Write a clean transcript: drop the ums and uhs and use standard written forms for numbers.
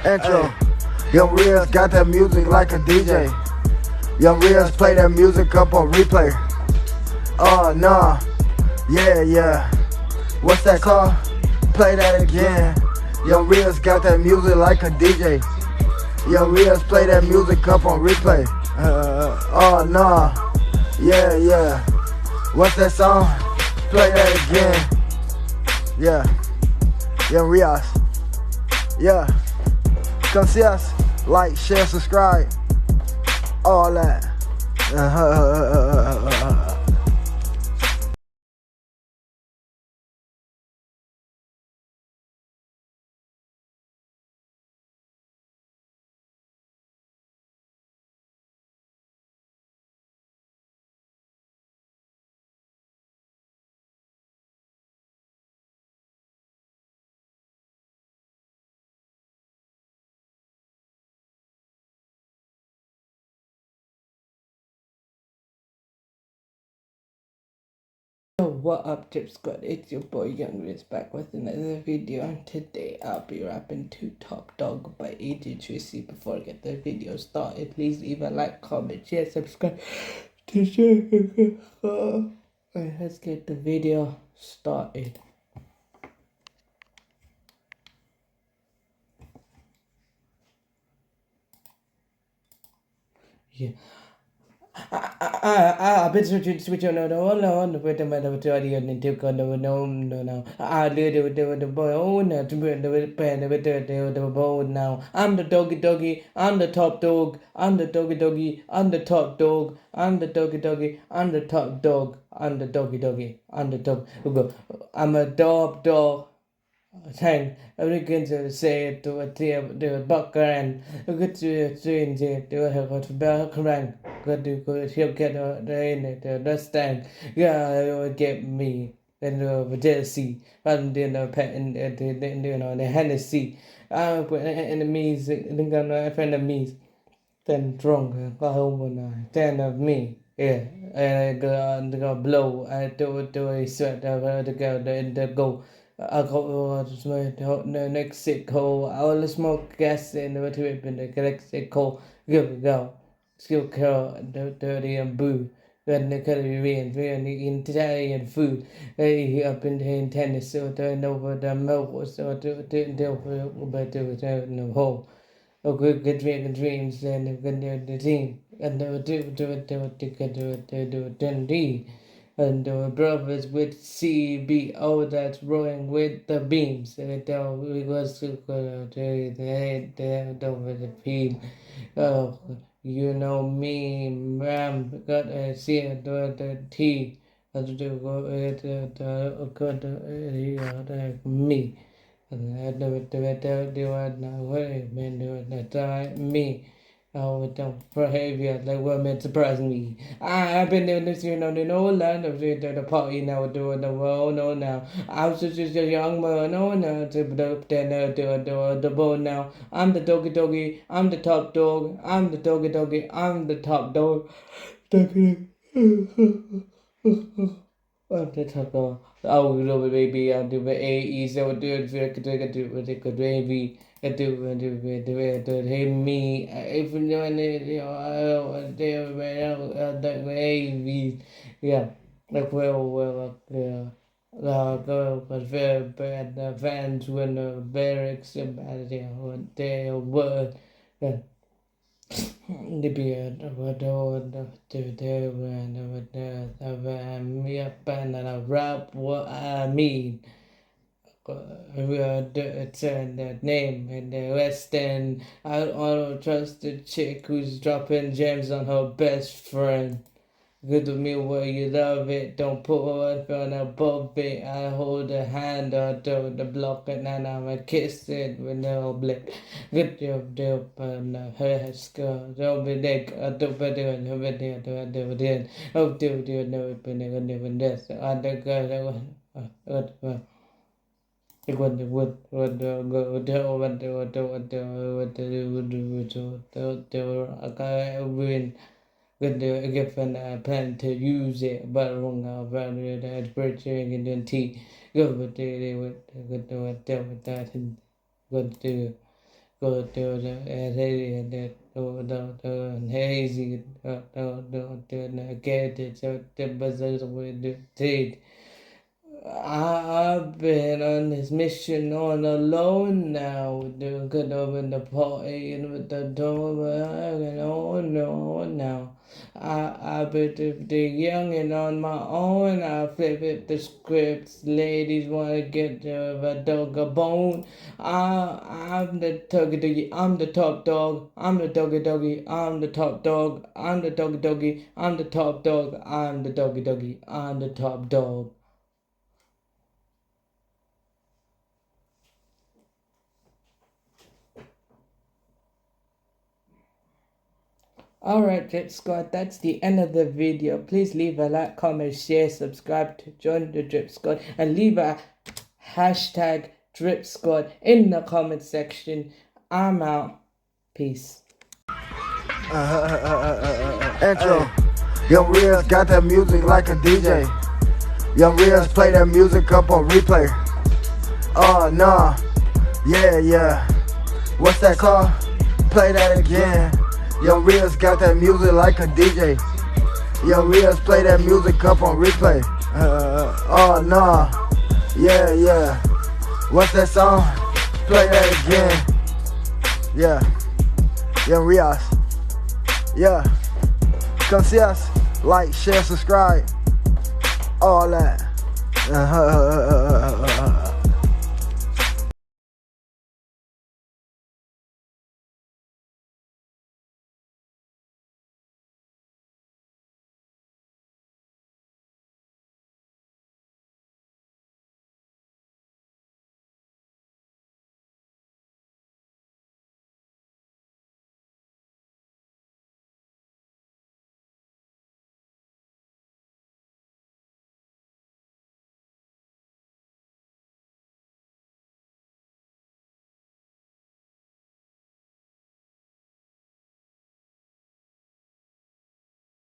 Intro. Young Rios got that music like a DJ. Young Rios play that music up on replay. Oh nah, yeah. What's that called? Play that again. Young Rios got that music like a DJ. Young Rios play that music up on replay. Oh nah, yeah. What's that song? Play that again. Yeah. Young Rios. Yeah. Come see us. Like, share, subscribe. All that. What up, Tip Squad? It's your boy Young Riz back with another video, and today I'll be rapping to Top Dog by Tracey. Before I get the video started, please leave a like, comment, share, subscribe to share. Alright, let's get the video started. Yeah. I've been switch on no, with the matter with the audio and took on no. I did with the boy owner to bring the pen with the bone now. I'm the doggy, I'm the top dog, I'm the doggy, I'm the top dog, I'm the doggy, I'm the top dog, I'm the doggy, I'm the top. I'm a dog. Thành Americans say to a tear the Buckaran, a good train to have a Buckaran, got to go get the understand. Yeah, get me. Then the Jersey, and then the pet and the Hennessy. I put enemies, think I'm not enemies. Then drunk, go home and then of me. Yeah, and I go blow. I do a sweat. I go the go. I go to Mexico. I will smoke gas in the trip in the Mexico. Go. Skill curl, dirty and boo. Then the Caribbean, really Italian food. Hey, up in tennis, so turn over the milk, so to deal with the hole. Oh, good dreams, and a good team. And do D. And the brothers with CBO that's rowing with the beams. And we was to go to the head over the field. Oh, you know me, ma'am, got a C to the T. And to go to me. And I do it now. Hey, man, do it that time. Me. Oh, don't behavior like women surprise me. I've been doing this, no land of the party now, doing the world, no now. I was just a young man, no now, to the boat now. I'm the doggy, I'm the top dog, I'm the doggy, I'm the top dog. What the top dog? Oh, little baby, I'll do the AE, so do it, do baby. Do hey me if you know the baby, yeah, like well go but very bad the fans when the barracks about their word. The beard of me up and rap what I mean. Turn that name in the West End. I don't trust the chick who's dropping gems on her best friend. Good to me where you love it, don't put one on above it. I hold a hand or do the block and then I'ma kiss it with no blink. Good job, and her skull. Don't be dick, I do better and have it there, do it. Oh, do no, it been never this. I don't go, it would win good given a plan to use it, but wrong value that purchasing in the tea. Go with it with good with that go to the hazy get it the buzzers with the trade. I've been on this mission on alone now. Do could open the party and with the door and on now. I've been the young and on my own. I flip it the scripts. Ladies wanna get a dog a bone. I'm the tuggy doggy. I'm the top dog. I'm the doggy doggy. I'm the top dog. I'm the doggy doggy. I'm the top dog. I'm the doggy doggy. I'm the top dog. Alright, Drip Squad, that's the end of the video. Please leave a like, comment, share, subscribe to join the Drip Squad, and leave a hashtag Drip Squad in the comment section. I'm out. Peace. Intro. Young Reels got that music like a DJ. Young Reels play that music up on replay. Oh, nah. Yeah. What's that called? Play that again. Young Reels got that music like a DJ. Young Reels play that music up on replay. Oh, nah. Yeah. What's that song? Play that again. Yeah. Young Reels. Yeah. Come see us. Like, share, subscribe. All that.